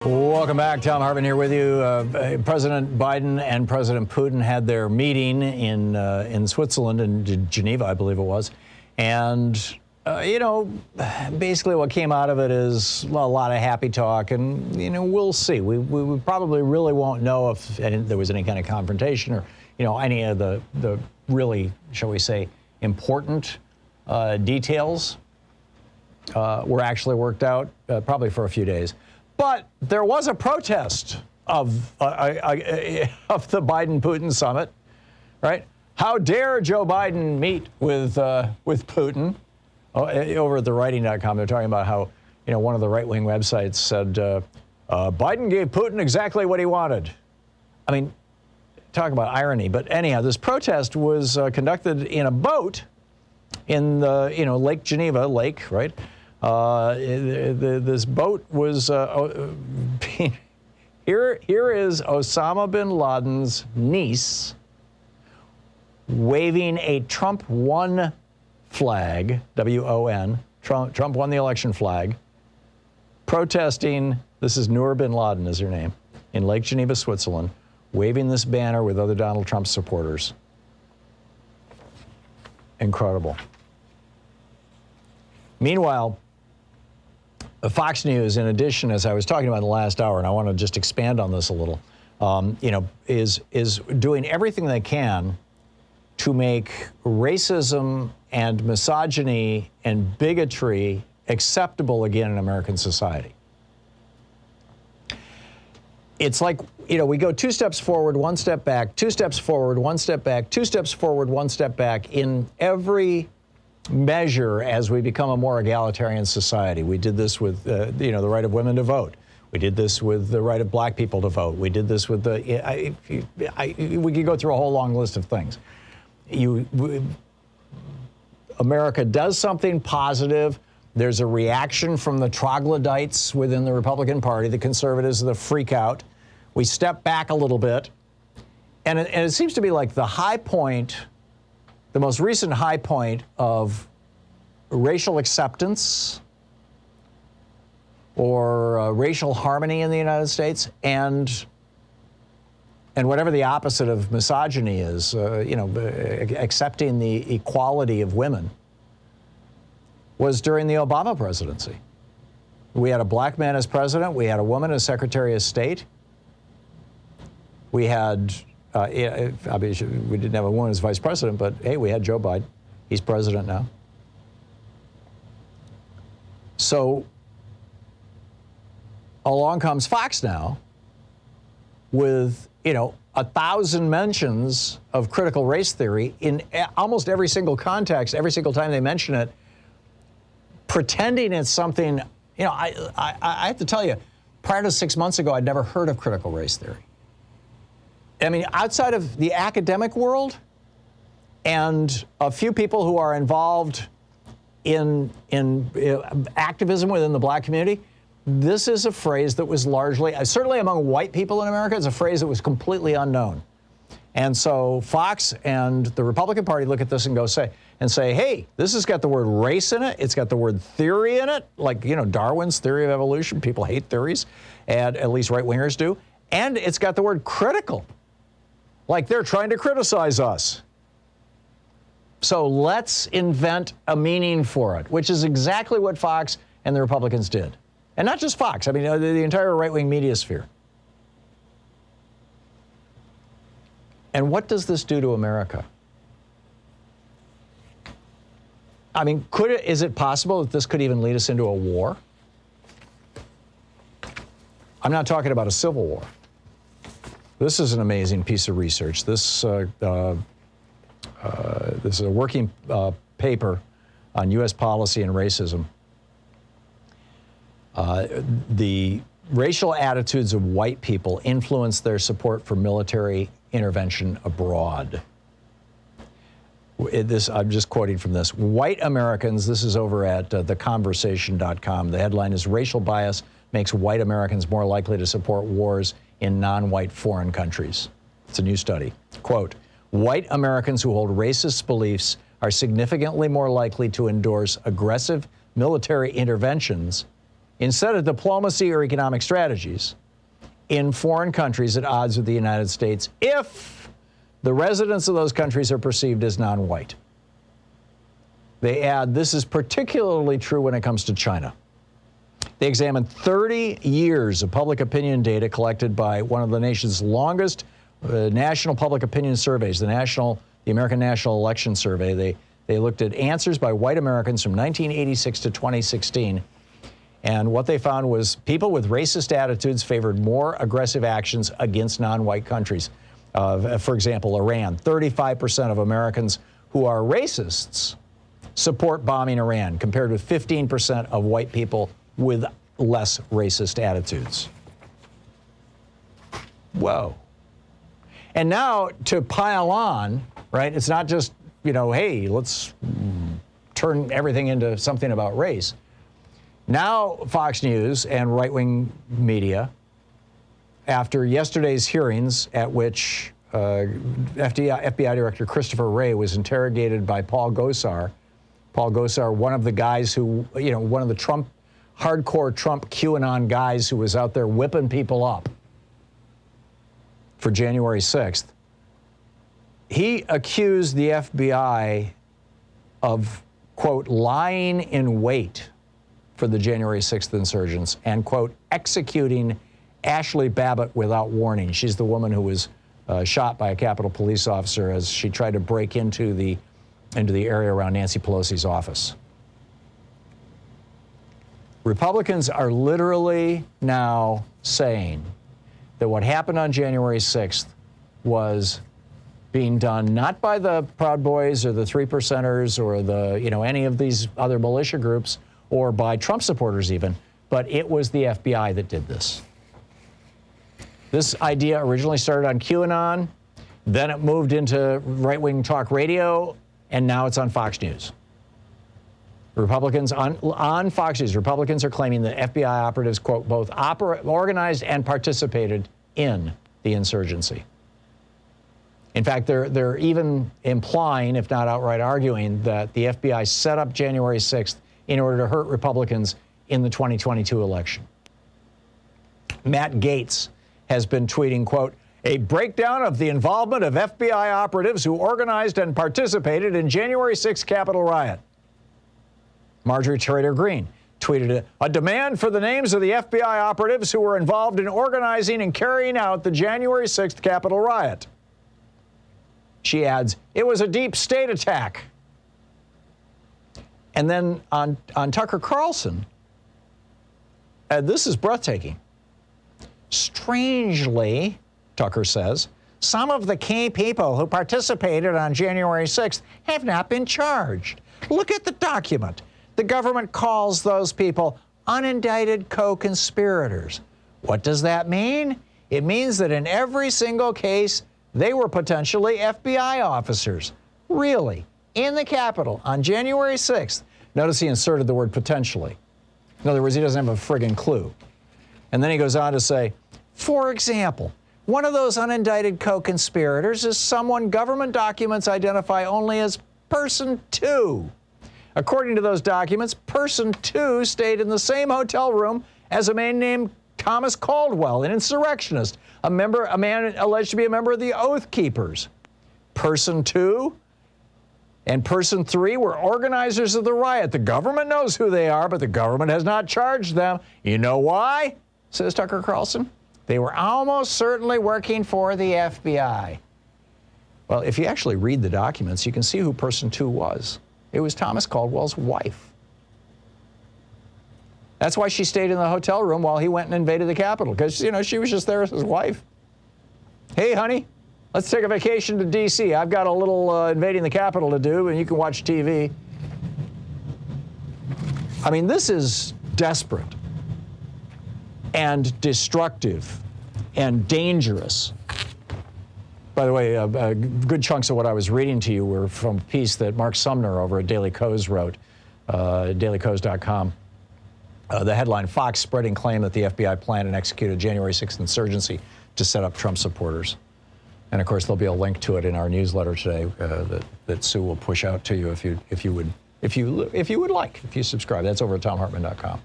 Welcome back. Thom Hartmann here with you. President Biden and President Putin had their meeting in Switzerland, in Geneva, I believe it was. And, basically what came out of it is a lot of happy talk. And, we'll see. We probably really won't know if there was any kind of confrontation or, any of the really, shall we say, important details were actually worked out, probably for a few days. But there was a protest of the Biden-Putin summit, right? How dare Joe Biden meet with Putin? Over at thewriting.com, they're talking about how, one of the right-wing websites said, Biden gave Putin exactly what he wanted. I mean, talk about irony. But anyhow, this protest was conducted in a boat in the, Lake Geneva, right? This boat was, here is Osama bin Laden's niece waving a Trump won flag, W-O-N, Trump won the election flag, protesting, this is Noor bin Laden is her name, in Lake Geneva, Switzerland, waving this banner with other Donald Trump supporters. Incredible. Meanwhile, Fox News, in addition, as I was talking about in the last hour, and I want to just expand on this a little, is doing everything they can to make racism and misogyny and bigotry acceptable again in American society. It's like, we go 2 steps forward, 1 step back, 2 steps forward, 1 step back, 2 steps forward, 1 step back in every measure as we become a more egalitarian society. We did this with, the right of women to vote. We did this with the right of black people to vote. We did this with we could go through a whole long list of things. America does something positive. There's a reaction from the troglodytes within the Republican Party, the conservatives, the freak out. We step back a little bit. And it seems to be like the high point, the most recent high point of racial acceptance or racial harmony in the United States and whatever the opposite of misogyny is, accepting the equality of women, was during the Obama presidency. We had a black man as president. We had a woman as Secretary of State. We had, obviously, we didn't have a woman as vice president, but hey, we had Joe Biden. He's president now. So along comes Fox now with, 1,000 mentions of critical race theory in almost every single context, every single time they mention it, pretending it's something, I have to tell you, prior to 6 months ago, I'd never heard of critical race theory. I mean, outside of the academic world and a few people who are involved in activism within the black community, this is a phrase that was largely, certainly among white people in America, it's a phrase that was completely unknown. And so Fox and the Republican Party look at this and say, hey, this has got the word race in it. It's got the word theory in it, like, Darwin's theory of evolution. People hate theories, and at least right-wingers do. And it's got the word critical, like they're trying to criticize us. So let's invent a meaning for it, which is exactly what Fox and the Republicans did. And not just Fox, I mean, the entire right-wing media sphere. And what does this do to America? I mean, is it possible that this could even lead us into a war? I'm not talking about a civil war. This is an amazing piece of research. This is a working paper on U.S. policy and racism. The racial attitudes of white people influence their support for military intervention abroad. I'm just quoting from this. White Americans, this is over at theconversation.com. The headline is Racial Bias Makes White Americans More Likely to Support Wars in Non-White Foreign Countries. It's a new study. Quote, white Americans who hold racist beliefs are significantly more likely to endorse aggressive military interventions instead of diplomacy or economic strategies in foreign countries at odds with the United States if the residents of those countries are perceived as non-white. They add, this is particularly true when it comes to China. They examined 30 years of public opinion data collected by one of the nation's longest national public opinion surveys, the American National Election Survey. They looked at answers by white Americans from 1986 to 2016. And what they found was people with racist attitudes favored more aggressive actions against non-white countries. For example, Iran. 35% of Americans who are racists support bombing Iran, compared with 15% of white people with less racist attitudes. Whoa. And now to pile on, right, it's not just, hey, let's turn everything into something about race. Now Fox News and right-wing media, after yesterday's hearings at which FBI Director Christopher Wray was interrogated by Paul Gosar. Paul Gosar, one of the guys who, one of the hardcore Trump QAnon guys who was out there whipping people up for January 6th. He accused the FBI of, quote, lying in wait for the January 6th insurgents and, quote, executing Ashley Babbitt without warning. She's the woman who was shot by a Capitol police officer as she tried to break into the area around Nancy Pelosi's office. Republicans are literally now saying that what happened on January 6th was being done not by the Proud Boys or the Three Percenters or any of these other militia groups or by Trump supporters even, but it was the FBI that did this. This idea originally started on QAnon, then it moved into right-wing talk radio, and now it's on Fox News. Republicans on Fox News, Republicans are claiming that FBI operatives, quote, both organized and participated in the insurgency. In fact, they're even implying, if not outright arguing, that the FBI set up January 6th in order to hurt Republicans in the 2022 election. Matt Gaetz has been tweeting, quote, a breakdown of the involvement of FBI operatives who organized and participated in January 6th Capitol riot. Marjorie Taylor Greene tweeted a demand for the names of the FBI operatives who were involved in organizing and carrying out the January 6th Capitol riot. She adds, it was a deep state attack. And then on Tucker Carlson, this is breathtaking. Strangely, Tucker says, some of the key people who participated on January 6th have not been charged. Look at the document. The government calls those people unindicted co-conspirators. What does that mean? It means that in every single case, they were potentially FBI officers. Really? In the Capitol on January 6th. Notice he inserted the word potentially. In other words, he doesn't have a friggin' clue. And then he goes on to say, for example, one of those unindicted co-conspirators is someone government documents identify only as person 2. According to those documents, person 2 stayed in the same hotel room as a man named Thomas Caldwell, an insurrectionist, a man alleged to be a member of the Oath Keepers. Person 2 and person 3 were organizers of the riot. The government knows who they are, but the government has not charged them. You know why? Says Tucker Carlson. They were almost certainly working for the FBI. Well, if you actually read the documents, you can see who person 2 was. It was Thomas Caldwell's wife. That's why she stayed in the hotel room while he went and invaded the Capitol, because, she was just there as his wife. Hey, honey, let's take a vacation to D.C. I've got a little invading the Capitol to do, and you can watch TV. I mean, this is desperate and destructive and dangerous. By the way, good chunks of what I was reading to you were from a piece that Mark Sumner over at Daily Kos wrote, dailykos.com. The headline, Fox spreading claim that the FBI planned and executed January 6th insurgency to set up Trump supporters. And of course, there'll be a link to it in our newsletter today that Sue will push out to you if you would like, if you subscribe. That's over at thomhartmann.com.